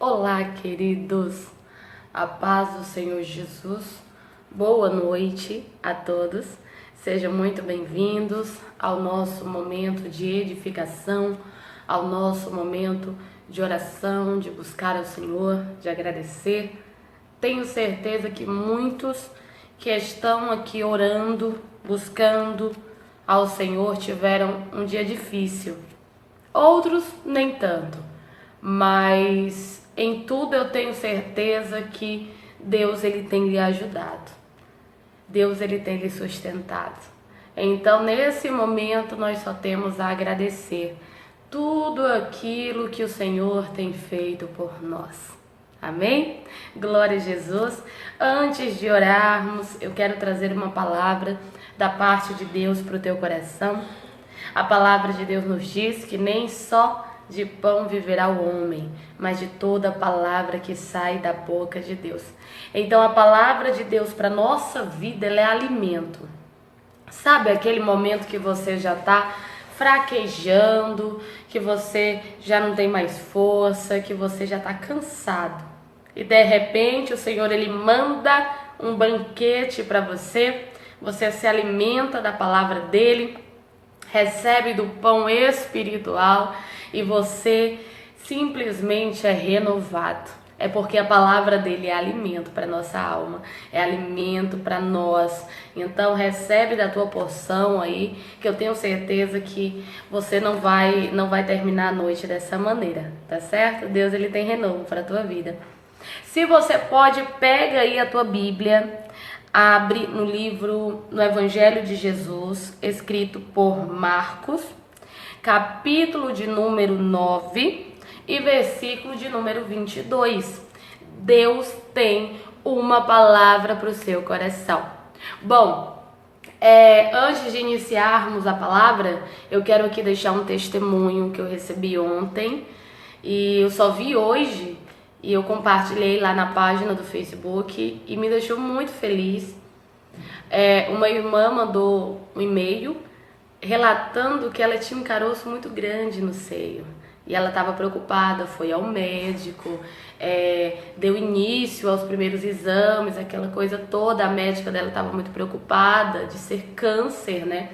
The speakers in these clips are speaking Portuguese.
Olá, queridos, a paz do Senhor Jesus, boa noite a todos, sejam muito bem-vindos ao nosso momento de edificação, ao nosso momento de oração, de buscar ao Senhor, de agradecer. Tenho certeza que muitos que estão aqui orando, buscando ao Senhor tiveram um dia difícil, outros nem tanto, mas em tudo eu tenho certeza que Deus ele tem lhe ajudado. Deus ele tem lhe sustentado. Então, nesse momento nós só temos a agradecer tudo aquilo que o Senhor tem feito por nós. Amém? Glória a Jesus. Antes de orarmos, eu quero trazer uma palavra da parte de Deus para o teu coração. A palavra de Deus nos diz que nem só de pão viverá o homem, mas de toda a palavra que sai da boca de Deus. Então a palavra de Deus para nossa vida, ela é alimento. Sabe aquele momento que você já está fraquejando, que você já não tem mais força, que você já está cansado. E de repente o Senhor ele manda um banquete para você, você se alimenta da palavra dele, recebe do pão espiritual e você simplesmente é renovado. É porque a palavra dele é alimento para nossa alma, é alimento para nós. Então recebe da tua porção aí, que eu tenho certeza que você não vai terminar a noite dessa maneira, tá certo? Deus ele tem renovo para a tua vida. Se você pode, pega aí a tua Bíblia, abre no Evangelho de Jesus, escrito por Marcos, capítulo de número 9 e versículo de número 22. Deus tem uma palavra para o seu coração. Bom, antes de iniciarmos a palavra, eu quero aqui deixar um testemunho que eu recebi ontem e eu só vi hoje. E eu compartilhei lá na página do Facebook e me deixou muito feliz. Uma irmã mandou um e-mail relatando que ela tinha um caroço muito grande no seio. E ela estava preocupada, foi ao médico, deu início aos primeiros exames, aquela coisa toda. A médica dela estava muito preocupada de ser câncer, né?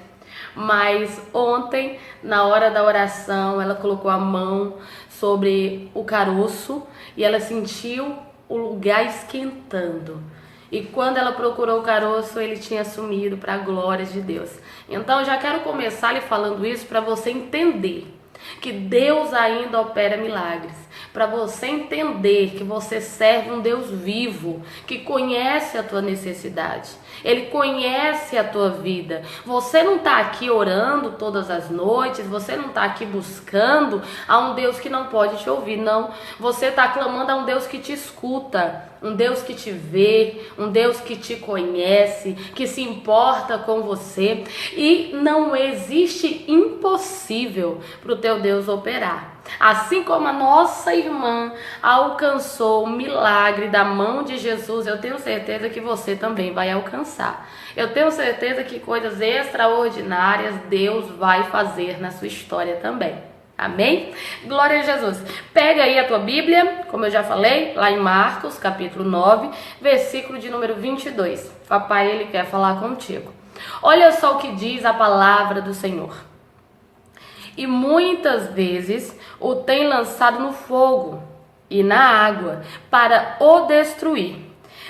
Mas ontem, na hora da oração, ela colocou a mão sobre o caroço e ela sentiu o lugar esquentando. E quando ela procurou o caroço, ele tinha sumido para a glória de Deus. Então, eu já quero começar lhe falando isso para você entender que Deus ainda opera milagres. Para você entender que você serve um Deus vivo, que conhece a tua necessidade. Ele conhece a tua vida. Você não está aqui orando todas as noites, você não está aqui buscando a um Deus que não pode te ouvir, não. Você está clamando a um Deus que te escuta, um Deus que te vê, um Deus que te conhece, que se importa com você. E não existe impossível para o teu Deus operar. Assim como a nossa irmã alcançou o milagre da mão de Jesus, eu tenho certeza que você também vai alcançar. Eu tenho certeza que coisas extraordinárias Deus vai fazer na sua história também. Amém? Glória a Jesus. Pega aí a tua Bíblia, como eu já falei, lá em Marcos, capítulo 9, versículo de número 22. Papai, ele quer falar contigo. Olha só o que diz a palavra do Senhor. E muitas vezes o tem lançado no fogo e na água para o destruir.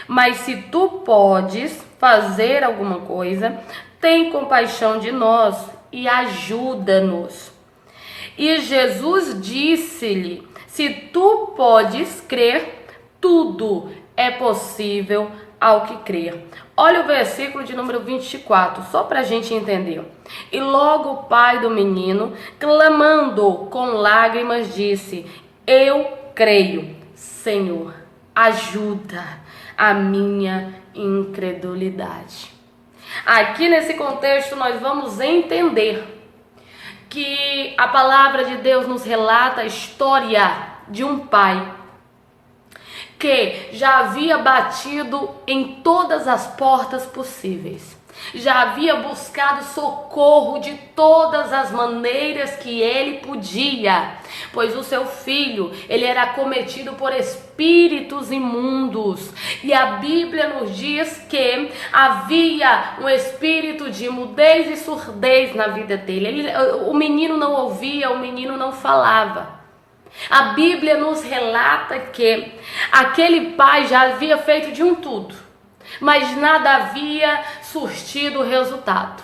Mas se tu podes fazer alguma coisa, tem compaixão de nós e ajuda-nos. E Jesus disse-lhe: se tu podes crer, tudo é possível ao que crer. Olha o versículo de número 24, só para a gente entender. E logo o pai do menino, clamando com lágrimas, disse: eu creio, Senhor, ajuda a minha incredulidade. Aqui nesse contexto nós vamos entender que a palavra de Deus nos relata a história de um pai que já havia batido em todas as portas possíveis. já havia buscado socorro de todas as maneiras que ele podia, pois o seu filho, ele era acometido por espíritos imundos, e a Bíblia nos diz que havia um espírito de mudez e surdez na vida dele. O menino não ouvia, o menino não falava. A Bíblia nos relata que aquele pai já havia feito de um tudo, mas nada havia surtido resultado.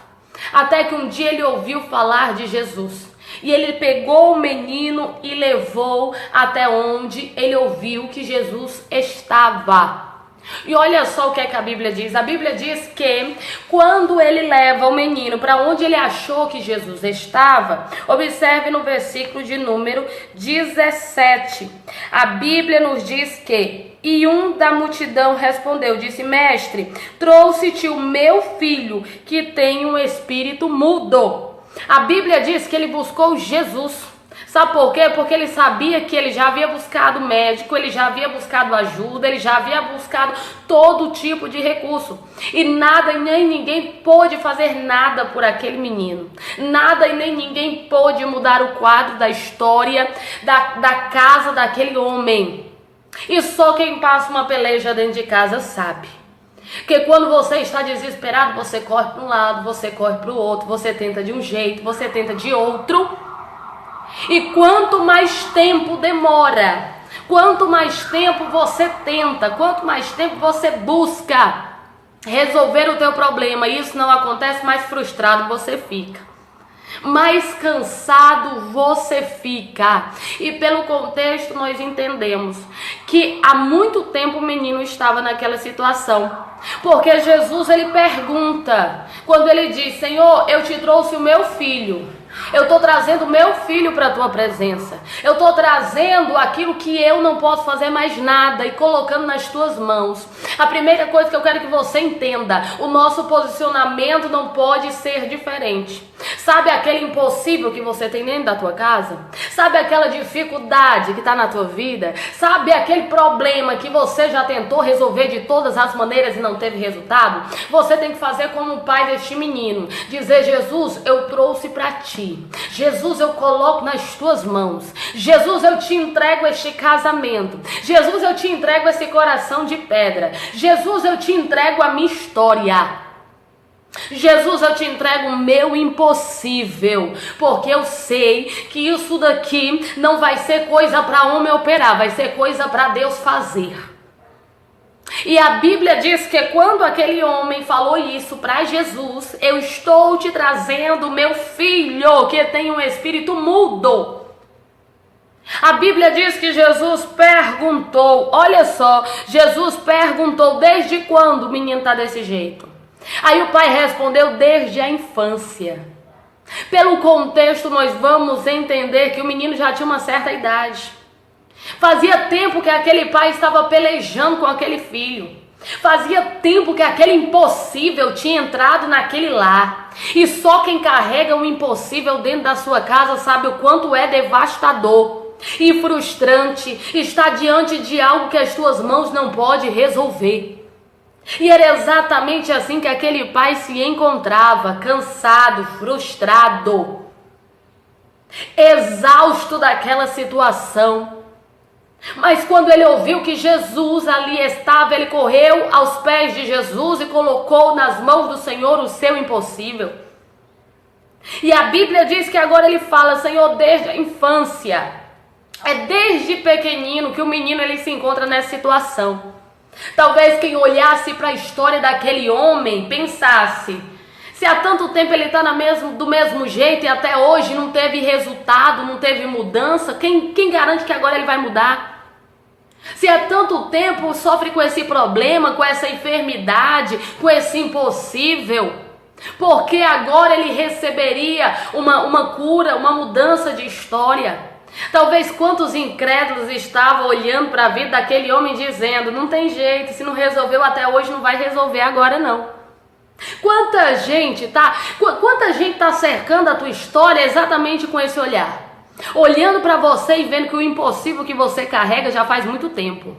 Até que um dia ele ouviu falar de Jesus. E ele pegou o menino e levou até onde ele ouviu que Jesus estava. E olha só o que é que a Bíblia diz. A Bíblia diz que quando ele leva o menino para onde ele achou que Jesus estava, observe no versículo de número 17. A Bíblia nos diz que: e um da multidão respondeu, disse: mestre, trouxe-te o meu filho que tem um espírito mudo. A Bíblia diz que ele buscou Jesus. Sabe por quê? Porque ele sabia que ele já havia buscado médico, ele já havia buscado ajuda, ele já havia buscado todo tipo de recurso. E nada e nem ninguém pôde fazer nada por aquele menino. Nada e nem ninguém pôde mudar o quadro da história da casa daquele homem. E só quem passa uma peleja dentro de casa sabe. Porque quando você está desesperado, você corre para um lado, você corre para o outro, você tenta de um jeito, você tenta de outro. E quanto mais tempo demora, quanto mais tempo você tenta, quanto mais tempo você busca resolver o teu problema, e isso não acontece, mais frustrado você fica, mais cansado você fica. E pelo contexto nós entendemos que há muito tempo o menino estava naquela situação, porque Jesus ele pergunta, quando ele diz: Senhor, eu te trouxe o meu filho, eu estou trazendo o meu filho para a tua presença, eu estou trazendo aquilo que eu não posso fazer mais nada e colocando nas tuas mãos. A primeira coisa que eu quero que você entenda: o nosso posicionamento não pode ser diferente. Sabe aquele impossível que você tem dentro da tua casa? Sabe aquela dificuldade que está na tua vida? Sabe aquele problema que você já tentou resolver de todas as maneiras e não teve resultado? Você tem que fazer como o pai deste menino, dizer: Jesus, eu trouxe para ti. Jesus, eu coloco nas tuas mãos. Jesus, eu te entrego este casamento. Jesus, eu te entrego esse coração de pedra. Jesus, eu te entrego a minha história. Jesus, eu te entrego o meu impossível, porque eu sei que isso daqui não vai ser coisa para homem operar, vai ser coisa para Deus fazer. E a Bíblia diz que quando aquele homem falou isso para Jesus: eu estou te trazendo o meu filho que tem um espírito mudo. A Bíblia diz que Jesus perguntou, olha só, Jesus perguntou: desde quando o menino está desse jeito? Aí o pai respondeu: desde a infância. Pelo contexto nós vamos entender que o menino já tinha uma certa idade. Fazia tempo que aquele pai estava pelejando com aquele filho. Fazia tempo que aquele impossível tinha entrado naquele lar. E só quem carrega o impossível dentro da sua casa sabe o quanto é devastador e frustrante estar diante de algo que as tuas mãos não podem resolver. E era exatamente assim que aquele pai se encontrava, cansado, frustrado, exausto daquela situação. Mas quando ele ouviu que Jesus ali estava, ele correu aos pés de Jesus e colocou nas mãos do Senhor o seu impossível. E a Bíblia diz que agora ele fala: Senhor, desde a infância, é desde pequenino que o menino ele se encontra nessa situação. Talvez quem olhasse para a história daquele homem pensasse: se há tanto tempo ele está do mesmo jeito e até hoje não teve resultado, não teve mudança, quem garante que agora ele vai mudar? Se há tanto tempo sofre com esse problema, com essa enfermidade, com esse impossível, porque agora ele receberia uma cura, uma mudança de história? Talvez quantos incrédulos estavam olhando para a vida daquele homem dizendo: não tem jeito, se não resolveu até hoje, não vai resolver agora não. Quanta gente tá cercando a tua história exatamente com esse olhar, olhando para você e vendo que o impossível que você carrega já faz muito tempo.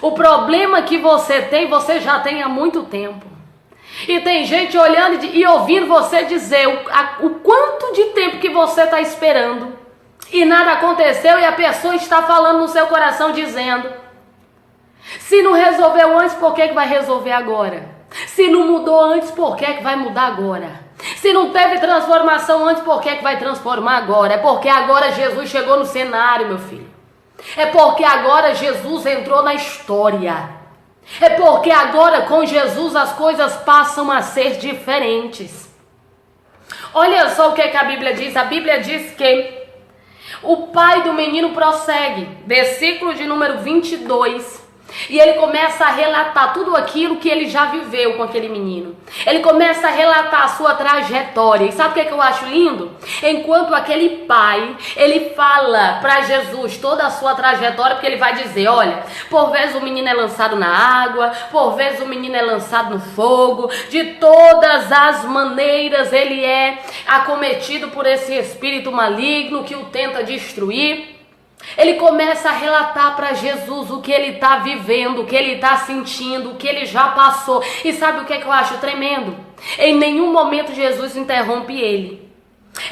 O problema que você tem, você já tem há muito tempo. E tem gente olhando e ouvindo você dizer o quanto de tempo que você está esperando e nada aconteceu, e a pessoa está falando no seu coração dizendo: se não resolveu antes, por que vai resolver agora? Se não mudou antes, por que vai mudar agora? Se não teve transformação antes, por que vai transformar agora? É porque agora Jesus chegou no cenário, meu filho. É porque agora Jesus entrou na história. É porque agora com Jesus as coisas passam a ser diferentes. Olha só o que a Bíblia diz. A Bíblia diz que o pai do menino prossegue, versículo de número 22. E ele começa a relatar tudo aquilo que ele já viveu com aquele menino. Ele começa a relatar a sua trajetória. E sabe o que eu acho lindo? Enquanto aquele pai, ele fala para Jesus toda a sua trajetória, porque ele vai dizer: olha, por vezes o menino é lançado na água, por vezes o menino é lançado no fogo, de todas as maneiras ele é acometido por esse espírito maligno que o tenta destruir. Ele começa a relatar para Jesus o que ele está vivendo, o que ele está sentindo, o que ele já passou. E sabe o que eu acho tremendo? Em nenhum momento Jesus interrompe ele.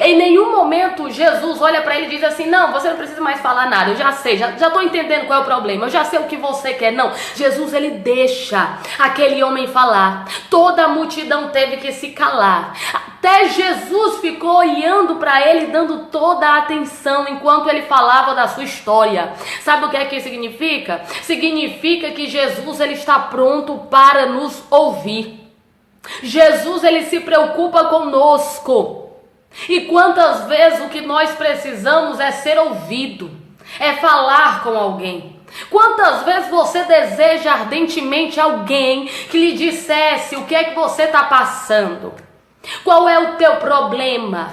Em nenhum momento Jesus olha para ele e diz assim: não, você não precisa mais falar nada, eu já sei, já estou entendendo qual é o problema, eu já sei o que você quer. Não, Jesus, ele deixa aquele homem falar. Toda a multidão teve que se calar. Até Jesus ficou olhando para ele, dando toda a atenção enquanto ele falava da sua história. Sabe o que é que significa? Significa que Jesus, ele está pronto para nos ouvir. Jesus, ele se preocupa conosco. E quantas vezes o que nós precisamos é ser ouvido, é falar com alguém. Quantas vezes você deseja ardentemente alguém que lhe dissesse o que é que você está passando? Qual é o teu problema?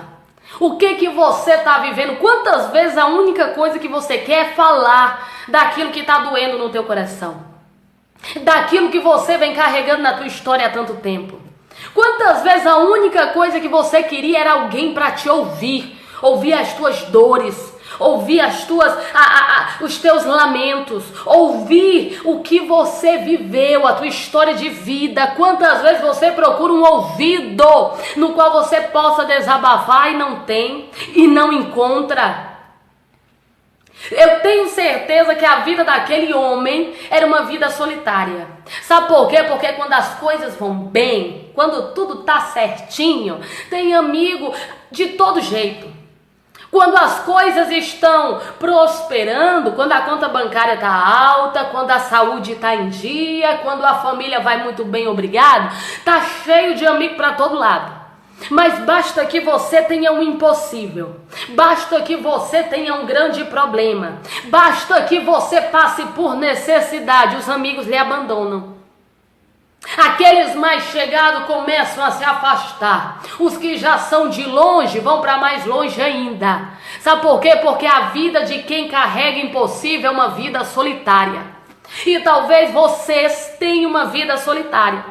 O que você está vivendo? Quantas vezes a única coisa que você quer é falar daquilo que está doendo no teu coração? Daquilo que você vem carregando na tua história há tanto tempo? Quantas vezes a única coisa que você queria era alguém para te ouvir, ouvir as tuas dores, ouvir os teus lamentos, ouvir o que você viveu, a tua história de vida? Quantas vezes você procura um ouvido no qual você possa desabafar e não tem, e não encontra? Eu tenho certeza que a vida daquele homem era uma vida solitária. Sabe por quê? Porque quando as coisas vão bem, quando tudo tá certinho, tem amigo de todo jeito. Quando as coisas estão prosperando, quando a conta bancária tá alta, quando a saúde tá em dia, quando a família vai muito bem, obrigado, tá cheio de amigo para todo lado. Mas basta que você tenha um impossível, basta que você tenha um grande problema, basta que você passe por necessidade, os amigos lhe abandonam. Aqueles mais chegados começam a se afastar. Os que já são de longe vão para mais longe ainda. Sabe por quê? Porque a vida de quem carrega impossível é uma vida solitária. E talvez vocês tenham uma vida solitária,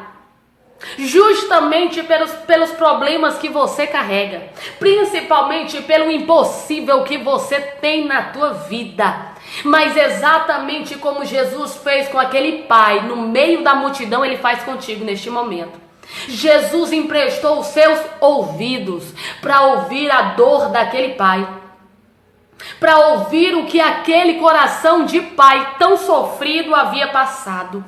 justamente pelos problemas que você carrega, principalmente pelo impossível que você tem na tua vida. Mas exatamente como Jesus fez com aquele pai no meio da multidão, ele faz contigo neste momento. Jesus emprestou os seus ouvidos para ouvir a dor daquele pai, para ouvir o que aquele coração de pai tão sofrido havia passado.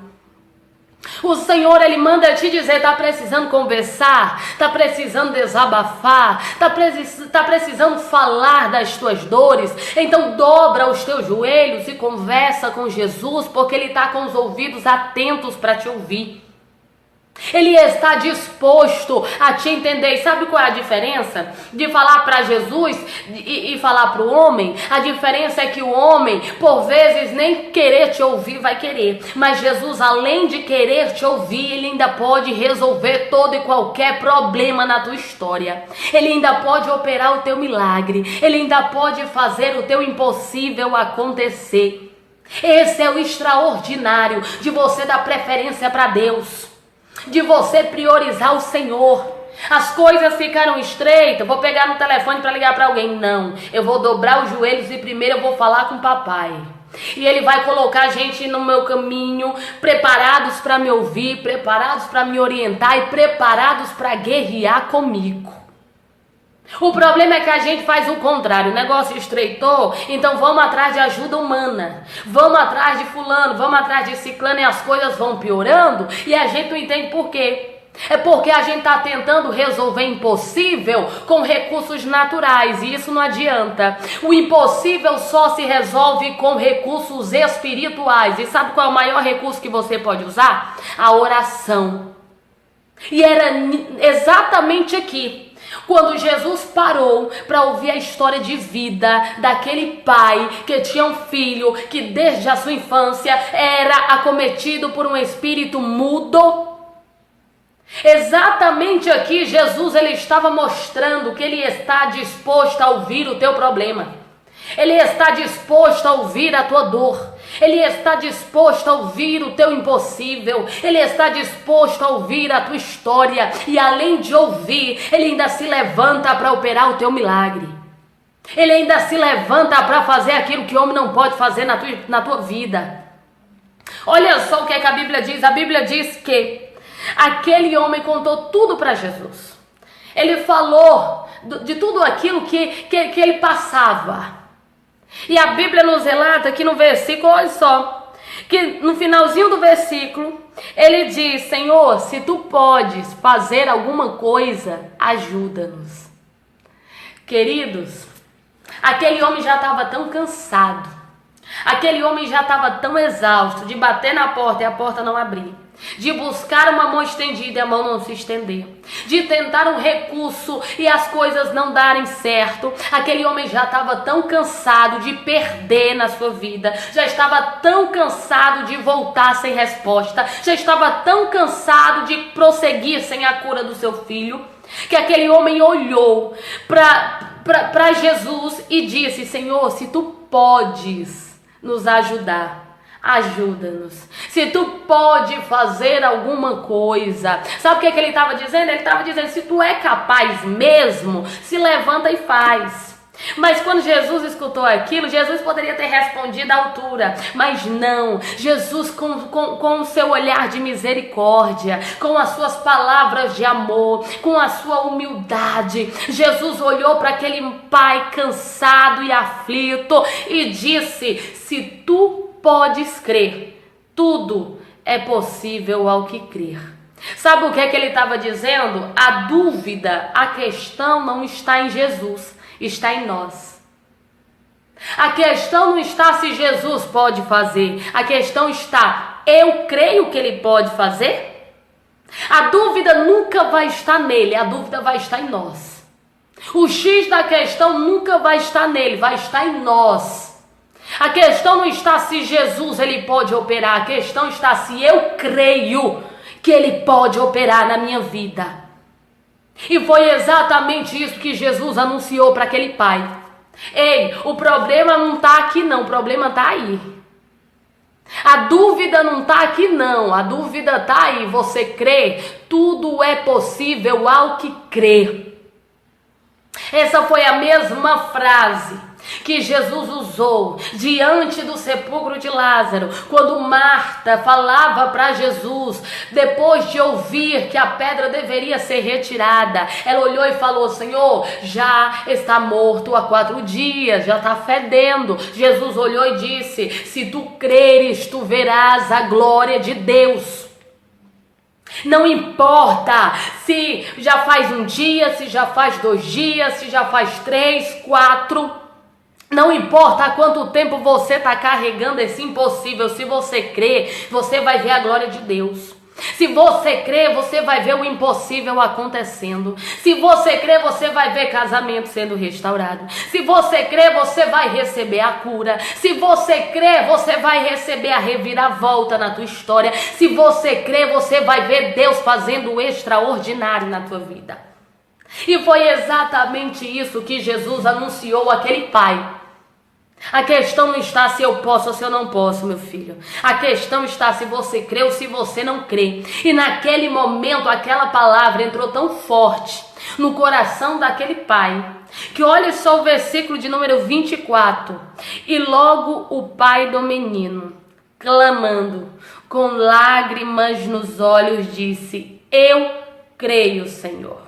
O Senhor, ele manda te dizer: tá precisando conversar, tá precisando desabafar, tá precisando falar das tuas dores. Então dobra os teus joelhos e conversa com Jesus, porque ele está com os ouvidos atentos para te ouvir. Ele está disposto a te entender. E sabe qual é a diferença de falar para Jesus e falar para o homem? A diferença é que o homem, por vezes, nem querer te ouvir vai querer. Mas Jesus, além de querer te ouvir, ele ainda pode resolver todo e qualquer problema na tua história. Ele ainda pode operar o teu milagre. Ele ainda pode fazer o teu impossível acontecer. Esse é o extraordinário de você dar preferência para Deus, de você priorizar o Senhor, As coisas ficaram estreitas, vou pegar no telefone para ligar para alguém. Não, eu vou dobrar os joelhos e primeiro eu vou falar com o papai. E ele vai colocar a gente no meu caminho, preparados para me ouvir, preparados para me orientar e preparados para guerrear comigo. O problema é que a gente faz o contrário, o negócio estreitou, então vamos atrás de ajuda humana, vamos atrás de fulano, vamos atrás de ciclano e as coisas vão piorando e a gente não entende por quê. É porque a gente está tentando resolver impossível com recursos naturais e isso não adianta. O impossível só se resolve com recursos espirituais. E sabe qual é o maior recurso que você pode usar? A oração. E era exatamente aqui, quando Jesus parou para ouvir a história de vida daquele pai que tinha um filho que desde a sua infância era acometido por um espírito mudo. Exatamente aqui Jesus ele estava mostrando que ele está disposto a ouvir o teu problema. Ele está disposto a ouvir a tua dor. Ele está disposto a ouvir o teu impossível. Ele está disposto a ouvir a tua história. E além de ouvir, ele ainda se levanta para operar o teu milagre. Ele ainda se levanta para fazer aquilo que o homem não pode fazer na tua vida. Olha só o que é que a Bíblia diz. A Bíblia diz que aquele homem contou tudo para Jesus. Ele falou de tudo aquilo que ele passava. E a Bíblia nos relata que no versículo, olha só, que no finalzinho do versículo, ele diz: Senhor, se tu podes fazer alguma coisa, ajuda-nos. Queridos, aquele homem já estava tão cansado, aquele homem já estava tão exausto de bater na porta e a porta não abrir, de buscar uma mão estendida e a mão não se estender, de tentar um recurso e as coisas não darem certo. Aquele homem já estava tão cansado de perder na sua vida, já estava tão cansado de voltar sem resposta, já estava tão cansado de prosseguir sem a cura do seu filho, que aquele homem olhou para Jesus e disse: Senhor, se tu podes nos ajudar, ajuda-nos. Se tu pode fazer alguma coisa. Sabe o que ele estava dizendo? Ele estava dizendo: se tu é capaz mesmo, se levanta e faz. Mas quando Jesus escutou aquilo, Jesus poderia ter respondido à altura, mas não. Jesus com o seu olhar de misericórdia, com as suas palavras de amor, com a sua humildade, Jesus olhou para aquele pai cansado e aflito e disse: se tu podes crer, tudo é possível ao que crer. Sabe o que é que ele estava dizendo? A dúvida, a questão não está em Jesus, está em nós. A questão não está se Jesus pode fazer, a questão está: eu creio que ele pode fazer? A dúvida nunca vai estar nele, a dúvida vai estar em nós. O X da questão nunca vai estar nele, vai estar em nós. A questão não está se Jesus ele pode operar, a questão está se eu creio que ele pode operar na minha vida. E foi exatamente isso que Jesus anunciou para aquele pai. Ei, o problema não está aqui não, o problema está aí. A dúvida não está aqui não, a dúvida está aí. Você crê? Tudo é possível ao que crê. Essa foi a mesma frase que Jesus usou diante do sepulcro de Lázaro, quando Marta falava para Jesus, depois de ouvir que a pedra deveria ser retirada, ela olhou e falou: Senhor, já está morto há 4 dias, já está fedendo. Jesus olhou e disse: se tu creres, tu verás a glória de Deus. Não importa se já faz 1 dia, se já faz 2 dias, se já faz 3, 4. Não importa há quanto tempo você está carregando esse impossível. Se você crê, você vai ver a glória de Deus. Se você crê, você vai ver o impossível acontecendo. Se você crê, você vai ver casamento sendo restaurado. Se você crê, você vai receber a cura. Se você crê, você vai receber a reviravolta na tua história. Se você crê, você vai ver Deus fazendo o extraordinário na tua vida. E foi exatamente isso que Jesus anunciou àquele pai. A questão não está se eu posso ou se eu não posso, meu filho. A questão está se você crê ou se você não crê. E naquele momento, aquela palavra entrou tão forte no coração daquele pai, que olha só o versículo de número 24. E logo o pai do menino, clamando, com lágrimas nos olhos, disse: eu creio, Senhor.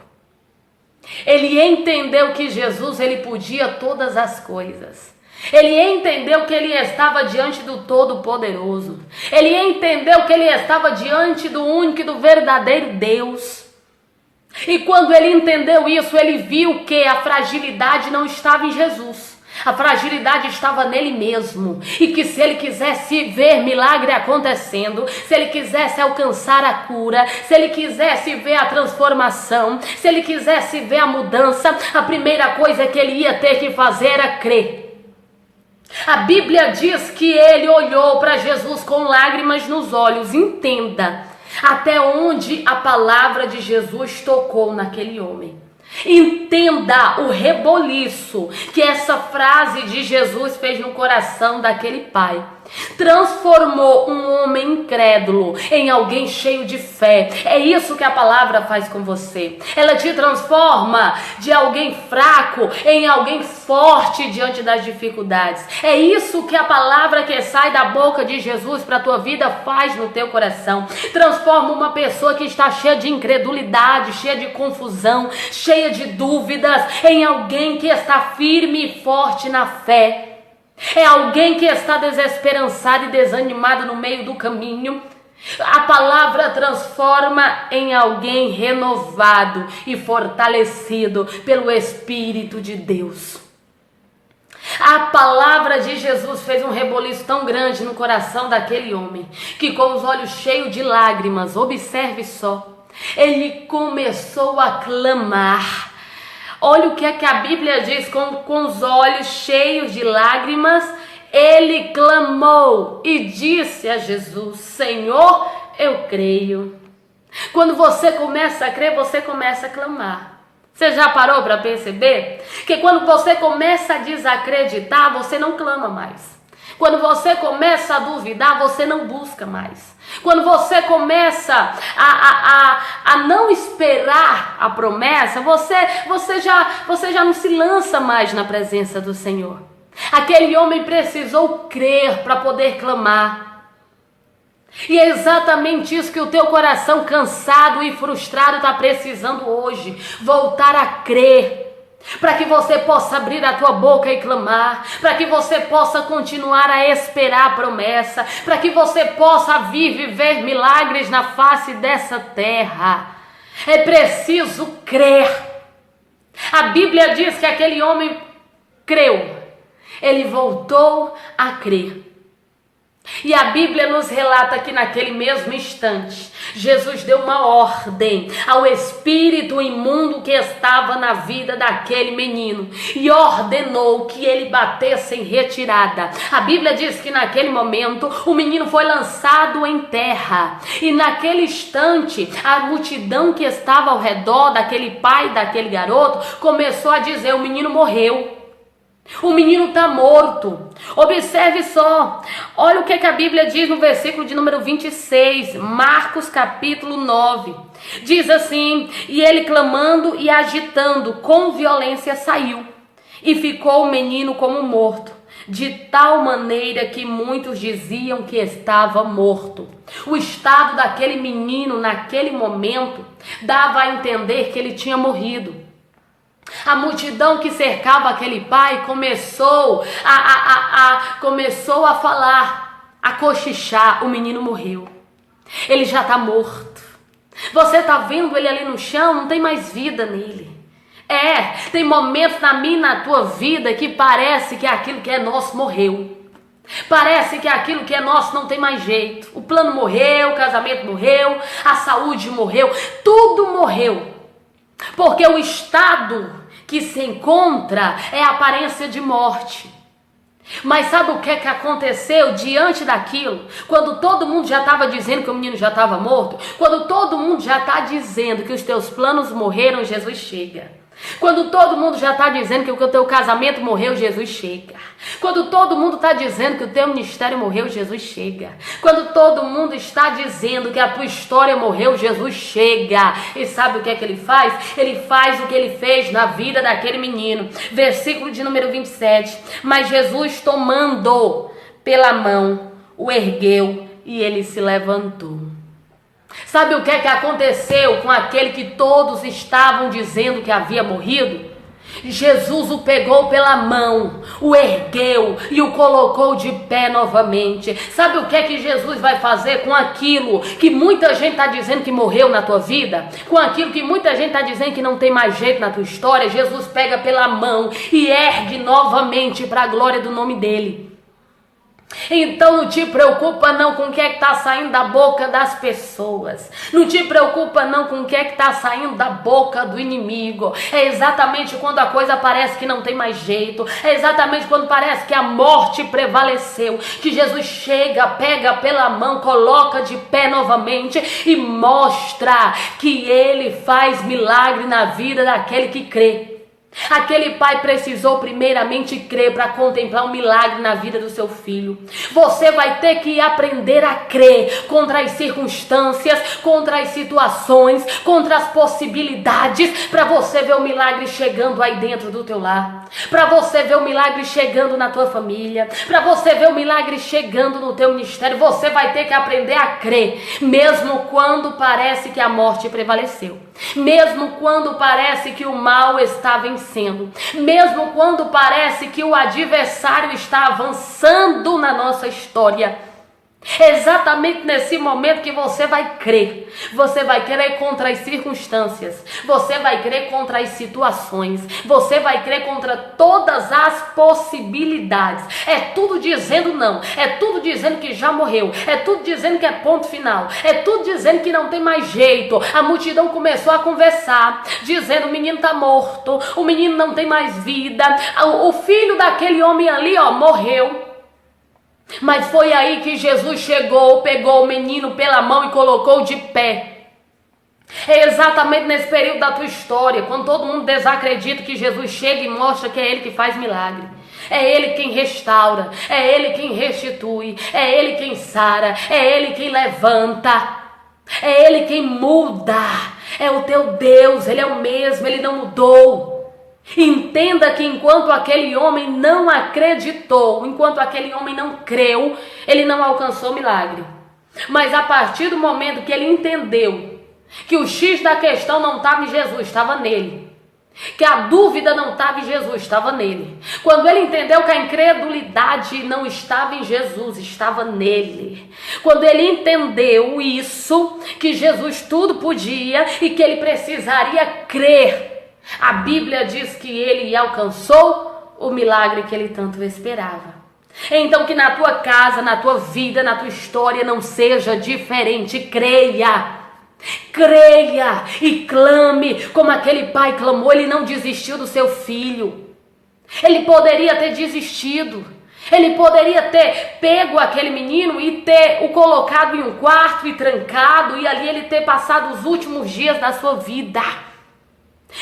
Ele entendeu que Jesus, ele podia todas as coisas. Ele entendeu que ele estava diante do Todo-Poderoso. Ele entendeu que ele estava diante do único e do verdadeiro Deus. E quando ele entendeu isso, ele viu que a fragilidade não estava em Jesus. A fragilidade estava nele mesmo. E que se ele quisesse ver milagre acontecendo, se ele quisesse alcançar a cura, se ele quisesse ver a transformação, se ele quisesse ver a mudança, a primeira coisa que ele ia ter que fazer era crer. A Bíblia diz que ele olhou para Jesus com lágrimas nos olhos. Entenda até onde a palavra de Jesus tocou naquele homem. Entenda o reboliço que essa frase de Jesus fez no coração daquele pai. Transformou um homem incrédulo em alguém cheio de fé. É isso que a palavra faz com você. Ela te transforma de alguém fraco em alguém forte diante das dificuldades. É isso que a palavra que sai da boca de Jesus para a tua vida faz no teu coração. Transforma uma pessoa que está cheia de incredulidade, cheia de confusão, cheia de dúvidas, em alguém que está firme e forte na fé. É alguém que está desesperançado e desanimado no meio do caminho. A palavra transforma em alguém renovado e fortalecido pelo Espírito de Deus. A palavra de Jesus fez um reboliço tão grande no coração daquele homem, que com os olhos cheios de lágrimas, observe só, ele começou a clamar. Olha o que é que a Bíblia diz, com os olhos cheios de lágrimas, ele clamou e disse a Jesus: Senhor, eu creio. Quando você começa a crer, você começa a clamar. Você já parou para perceber que quando você começa a desacreditar, você não clama mais. Quando você começa a duvidar, você não busca mais. Quando você começa a não esperar a promessa, você já não se lança mais na presença do Senhor. Aquele homem precisou crer para poder clamar. E é exatamente isso que o teu coração cansado e frustrado está precisando hoje. Voltar a crer. Para que você possa abrir a tua boca e clamar, para que você possa continuar a esperar a promessa, para que você possa viver milagres na face dessa terra. É preciso crer. A Bíblia diz que aquele homem creu, ele voltou a crer. E a Bíblia nos relata que naquele mesmo instante, Jesus deu uma ordem ao espírito imundo que estava na vida daquele menino e ordenou que ele batesse em retirada. A Bíblia diz que naquele momento o menino foi lançado em terra e naquele instante a multidão que estava ao redor daquele pai daquele garoto começou a dizer: o menino morreu. O menino está morto. Observe só. Olha o que a Bíblia diz no versículo de número 26. Marcos capítulo 9. Diz assim: e ele clamando e agitando com violência saiu. E ficou o menino como morto. De tal maneira que muitos diziam que estava morto. O estado daquele menino naquele momento dava a entender que ele tinha morrido. A multidão que cercava aquele pai começou a falar, a cochichar: o menino morreu, ele já está morto. Você está vendo ele ali no chão, não tem mais vida nele. Tem momentos na minha e na tua vida que parece que aquilo que é nosso morreu. Parece que aquilo que é nosso não tem mais jeito. O plano morreu, o casamento morreu, a saúde morreu, tudo morreu. Porque o estado que se encontra é a aparência de morte. Mas sabe o que aconteceu diante daquilo? Quando todo mundo já estava dizendo que o menino já estava morto, quando todo mundo já está dizendo que os teus planos morreram, Jesus chega. Quando todo mundo já está dizendo que o teu casamento morreu, Jesus chega. Quando todo mundo está dizendo que o teu ministério morreu, Jesus chega. Quando todo mundo está dizendo que a tua história morreu, Jesus chega. E sabe o que é que ele faz? Ele faz o que ele fez na vida daquele menino. Versículo de número 27. Mas Jesus, tomando pela mão, o ergueu e ele se levantou. Sabe o que é que aconteceu com aquele que todos estavam dizendo que havia morrido? Jesus o pegou pela mão, o ergueu e o colocou de pé novamente. Sabe o que é que Jesus vai fazer com aquilo que muita gente está dizendo que morreu na tua vida? Com aquilo que muita gente está dizendo que não tem mais jeito na tua história? Jesus pega pela mão e ergue novamente para a glória do nome dele. Então não te preocupa não com o que é que está saindo da boca das pessoas. Não te preocupa não com o que é que está saindo da boca do inimigo. É exatamente quando a coisa parece que não tem mais jeito. É exatamente quando parece que a morte prevaleceu, que Jesus chega, pega pela mão, coloca de pé novamente e mostra que ele faz milagre na vida daquele que crê. Aquele pai precisou primeiramente crer para contemplar um milagre na vida do seu filho. Você vai ter que aprender a crer contra as circunstâncias, contra as situações, contra as possibilidades, para você ver o milagre chegando aí dentro do teu lar, para você ver o milagre chegando na tua família, para você ver o milagre chegando no teu ministério. Você vai ter que aprender a crer, mesmo quando parece que a morte prevaleceu, mesmo quando parece que o mal está vencendo, mesmo quando parece que o adversário está avançando na nossa história. Exatamente nesse momento que você vai crer. Você vai crer contra as circunstâncias, você vai crer contra as situações, você vai crer contra todas as possibilidades. É tudo dizendo não, é tudo dizendo que já morreu, é tudo dizendo que é ponto final, é tudo dizendo que não tem mais jeito. A multidão começou a conversar, dizendo: o menino está morto, o menino não tem mais vida, o filho daquele homem ali morreu. Mas foi aí que Jesus chegou, pegou o menino pela mão e colocou de pé. É exatamente nesse período da tua história, quando todo mundo desacredita, que Jesus chega e mostra que é Ele que faz milagre. É Ele quem restaura, é Ele quem restitui, é Ele quem sara, é Ele quem levanta, é Ele quem muda. É o teu Deus, Ele é o mesmo, Ele não mudou. Entenda que enquanto aquele homem não acreditou, enquanto aquele homem não creu, ele não alcançou milagre. Mas a partir do momento que ele entendeu que o X da questão não estava em Jesus, estava nele, que a dúvida não estava em Jesus, estava nele. Quando ele entendeu que a incredulidade não estava em Jesus, estava nele. Quando ele entendeu isso, que Jesus tudo podia e que ele precisaria crer, a Bíblia diz que ele alcançou o milagre que ele tanto esperava. Então que na tua casa, na tua vida, na tua história não seja diferente. Creia e clame como aquele pai clamou. Ele não desistiu do seu filho. Ele poderia ter desistido. Ele poderia ter pego aquele menino e ter o colocado em um quarto e trancado, e ali ele ter passado os últimos dias da sua vida.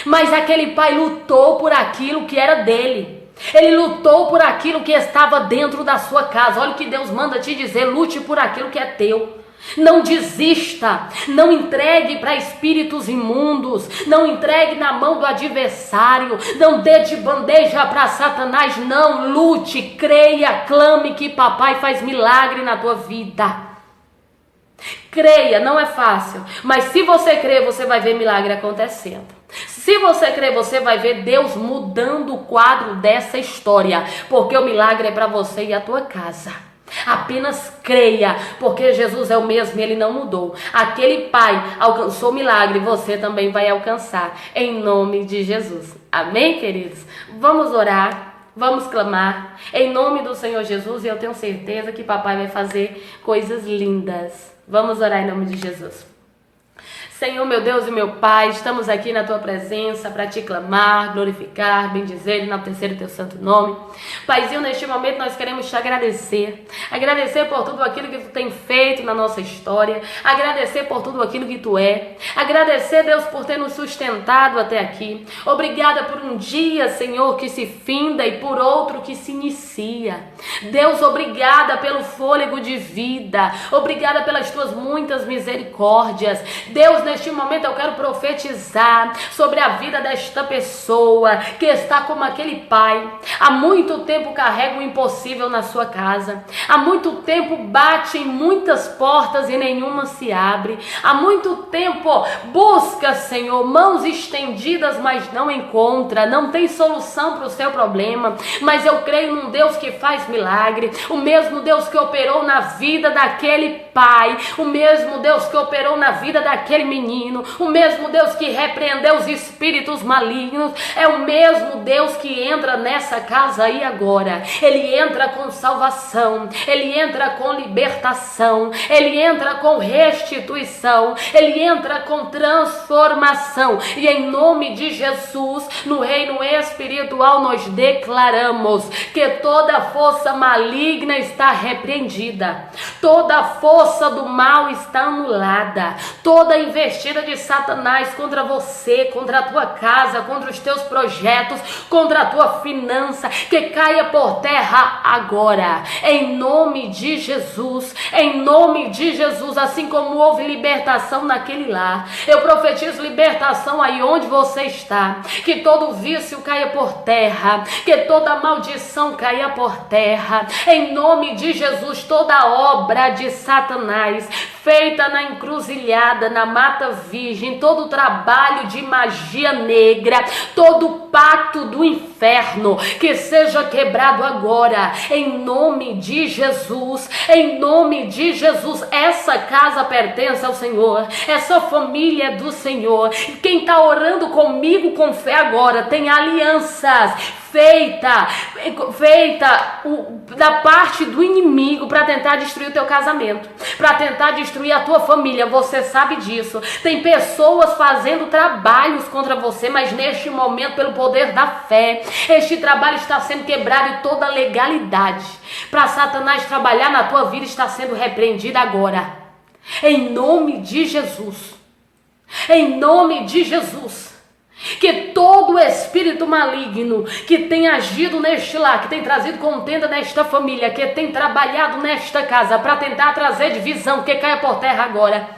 Mas aquele pai lutou por aquilo que era dele. Ele lutou por aquilo que estava dentro da sua casa. Olha o que Deus manda te dizer: lute por aquilo que é teu. Não desista, não entregue para espíritos imundos, não entregue na mão do adversário, não dê de bandeja para Satanás. Não, lute, creia, clame que papai faz milagre na tua vida. Creia, não é fácil, mas se você crer, você vai ver milagre acontecendo. Se você crer, você vai ver Deus mudando o quadro dessa história, porque o milagre é para você e a tua casa. Apenas creia, porque Jesus é o mesmo e ele não mudou. Aquele pai alcançou o milagre, você também vai alcançar, em nome de Jesus. Amém, queridos? Vamos orar. Vamos clamar em nome do Senhor Jesus, e eu tenho certeza que papai vai fazer coisas lindas. Vamos orar em nome de Jesus. Senhor, meu Deus e meu Pai, estamos aqui na Tua presença para Te clamar, glorificar, bendizer e enaltecer o Teu santo nome. Paizinho, neste momento nós queremos Te agradecer. Agradecer por tudo aquilo que Tu tem feito na nossa história. Agradecer por tudo aquilo que Tu é. Agradecer, Deus, por ter nos sustentado até aqui. Obrigada por um dia, Senhor, que se finda e por outro que se inicia. Deus, obrigada pelo fôlego de vida. Obrigada pelas Tuas muitas misericórdias. Deus, neste momento eu quero profetizar sobre a vida desta pessoa que está como aquele pai. Há muito tempo carrega o impossível na sua casa. Há muito tempo bate em muitas portas e nenhuma se abre. Há muito tempo busca, Senhor, mãos estendidas, mas não encontra. Não tem solução para o seu problema. Mas eu creio num Deus que faz milagre. O mesmo Deus que operou na vida daquele pai. O mesmo Deus que operou na vida daquele menino, o mesmo Deus que repreendeu os espíritos malignos, é o mesmo Deus que entra nessa casa aí agora. Ele entra com salvação, ele entra com libertação, ele entra com restituição, ele entra com transformação. E em nome de Jesus, no reino espiritual, nós declaramos que toda força maligna está repreendida, toda força do mal está anulada, toda investida de Satanás contra você, contra a tua casa, contra os teus projetos, contra a tua finança, que caia por terra agora, em nome de Jesus, em nome de Jesus. Assim como houve libertação naquele lar, eu profetizo libertação aí onde você está, que todo vício caia por terra, que toda maldição caia por terra, em nome de Jesus. Toda obra de Satanás feita na encruzilhada, na Mata Virgem, todo o trabalho de magia negra, todo o pacto do inferno, que seja quebrado agora, em nome de Jesus, em nome de Jesus. Essa casa pertence ao Senhor, essa família é do Senhor. Quem está orando comigo com fé agora, tem alianças feita da parte do inimigo para tentar destruir o teu casamento, para tentar destruir a tua família. Você sabe disso. Tem pessoas fazendo trabalhos contra você, mas neste momento, pelo poder da fé, este trabalho está sendo quebrado e toda legalidade para Satanás trabalhar na tua vida está sendo repreendida agora, em nome de Jesus, em nome de Jesus. Que todo espírito maligno que tem agido neste lar, que tem trazido contenda nesta família, que tem trabalhado nesta casa para tentar trazer divisão, que caia por terra agora.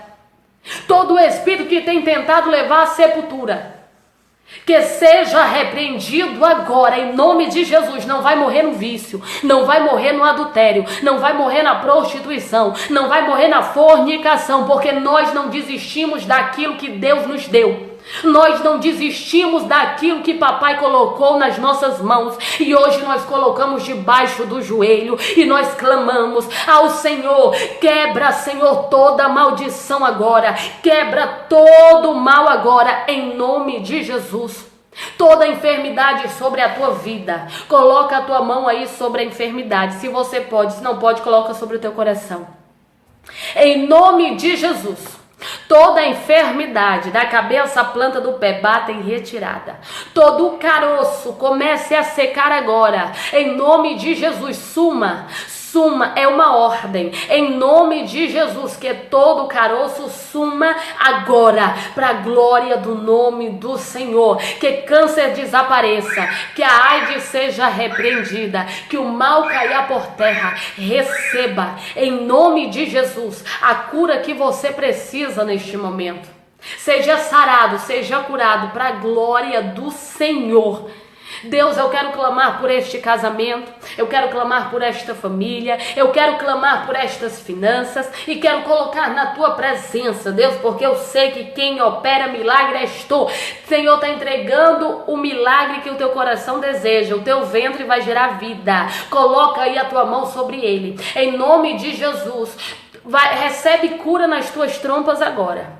Todo espírito que tem tentado levar à sepultura, que seja repreendido agora, em nome de Jesus. Não vai morrer no vício, não vai morrer no adultério, não vai morrer na prostituição, não vai morrer na fornicação, porque nós não desistimos daquilo que Deus nos deu. Nós não desistimos daquilo que papai colocou nas nossas mãos, e hoje nós colocamos debaixo do joelho e nós clamamos ao Senhor. Quebra, Senhor, toda maldição agora, quebra todo mal agora, em nome de Jesus. Toda enfermidade sobre a tua vida, coloca a tua mão aí sobre a enfermidade, se você pode. Se não pode, coloca sobre o teu coração, em nome de Jesus. Toda enfermidade da cabeça à planta do pé, bata em retirada. Todo o caroço comece a secar agora, em nome de Jesus. Suma, é uma ordem, em nome de Jesus, que todo caroço suma agora, para a glória do nome do Senhor. Que câncer desapareça, que a AIDS seja repreendida, que o mal caia por terra. Receba, em nome de Jesus, a cura que você precisa neste momento. Seja sarado, seja curado, para a glória do Senhor. Deus, eu quero clamar por este casamento, eu quero clamar por esta família, eu quero clamar por estas finanças e quero colocar na tua presença, Deus, porque eu sei que quem opera milagre és tu. Senhor, está entregando o milagre que o teu coração deseja, o teu ventre vai gerar vida. Coloca aí a tua mão sobre ele, em nome de Jesus. Recebe cura nas tuas trompas agora.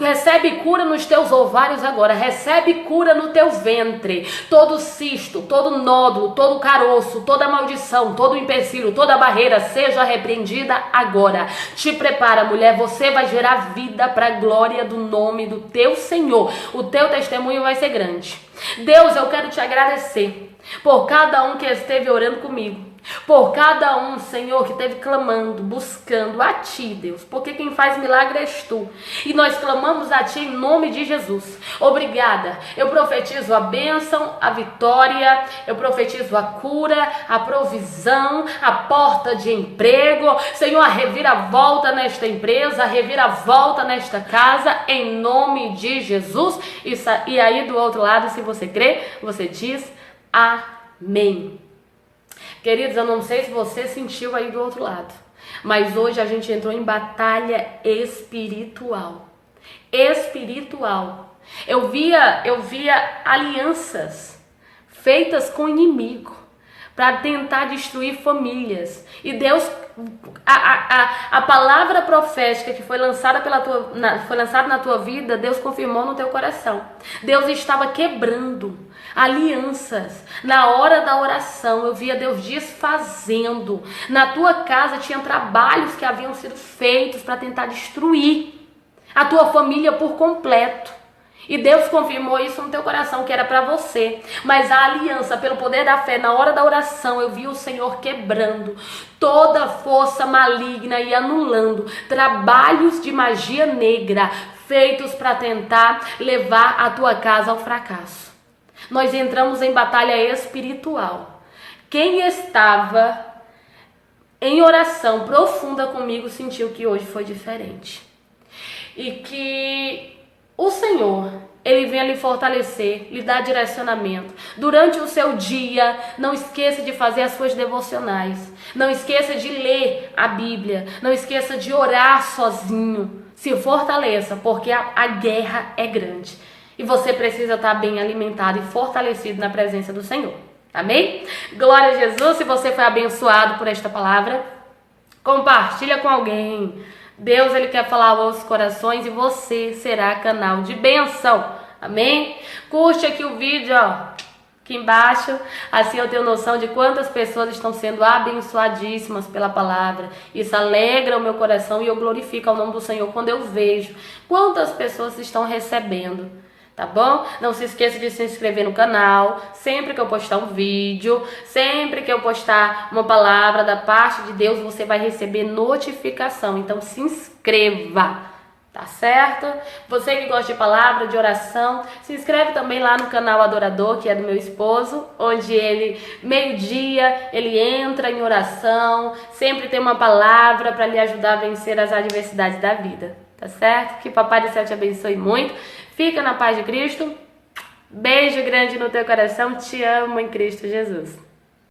Recebe cura nos teus ovários agora. Recebe cura no teu ventre. Todo cisto, todo nódulo, todo caroço, toda maldição, todo empecilho, toda barreira seja repreendida agora. Te prepara, mulher. Você vai gerar vida para a glória do nome do teu Senhor. O teu testemunho vai ser grande. Deus, eu quero te agradecer por cada um que esteve orando comigo. Por cada um, Senhor, que esteve clamando, buscando a Ti, Deus, porque quem faz milagre és Tu, e nós clamamos a Ti em nome de Jesus. Obrigada. Eu profetizo a bênção, a vitória, eu profetizo a cura, a provisão, a porta de emprego, Senhor, a reviravolta nesta empresa, a reviravolta nesta casa, em nome de Jesus. E aí do outro lado, se você crê, você diz amém. Queridos, eu não sei se você sentiu aí do outro lado, mas hoje a gente entrou em batalha espiritual. Espiritual. Eu via alianças feitas com o inimigo para tentar destruir famílias. E Deus, a palavra profética que foi lançada na tua vida, Deus confirmou no teu coração. Deus estava quebrando alianças. Na hora da oração, eu via Deus desfazendo. Na tua casa tinha trabalhos que haviam sido feitos para tentar destruir a tua família por completo. E Deus confirmou isso no teu coração, que era para você. Mas a aliança, pelo poder da fé, na hora da oração, eu vi o Senhor quebrando toda força maligna e anulando trabalhos de magia negra feitos para tentar levar a tua casa ao fracasso. Nós entramos em batalha espiritual. Quem estava em oração profunda comigo sentiu que hoje foi diferente. E que o Senhor, Ele vem lhe fortalecer, lhe dar direcionamento. Durante o seu dia, não esqueça de fazer as suas devocionais. Não esqueça de ler a Bíblia. Não esqueça de orar sozinho. Se fortaleça, porque a guerra é grande. E você precisa estar bem alimentado e fortalecido na presença do Senhor. Amém? Glória a Jesus. Se você foi abençoado por esta palavra, compartilha com alguém. Deus, Ele quer falar aos corações e você será canal de bênção. Amém? Curte aqui o vídeo, ó, aqui embaixo. Assim eu tenho noção de quantas pessoas estão sendo abençoadíssimas pela palavra. Isso alegra o meu coração e eu glorifico o nome do Senhor quando eu vejo quantas pessoas estão recebendo. Tá bom? Não se esqueça de se inscrever no canal. Sempre que eu postar um vídeo, sempre que eu postar uma palavra da parte de Deus, você vai receber notificação. Então se inscreva, tá certo? Você que gosta de palavra, de oração, se inscreve também lá no canal Adorador, que é do meu esposo, onde ele, meio-dia, ele entra em oração, sempre tem uma palavra para lhe ajudar a vencer as adversidades da vida. Tá certo? Que Papai do Céu te abençoe muito. Fica na paz de Cristo. Beijo grande no teu coração. Te amo em Cristo Jesus.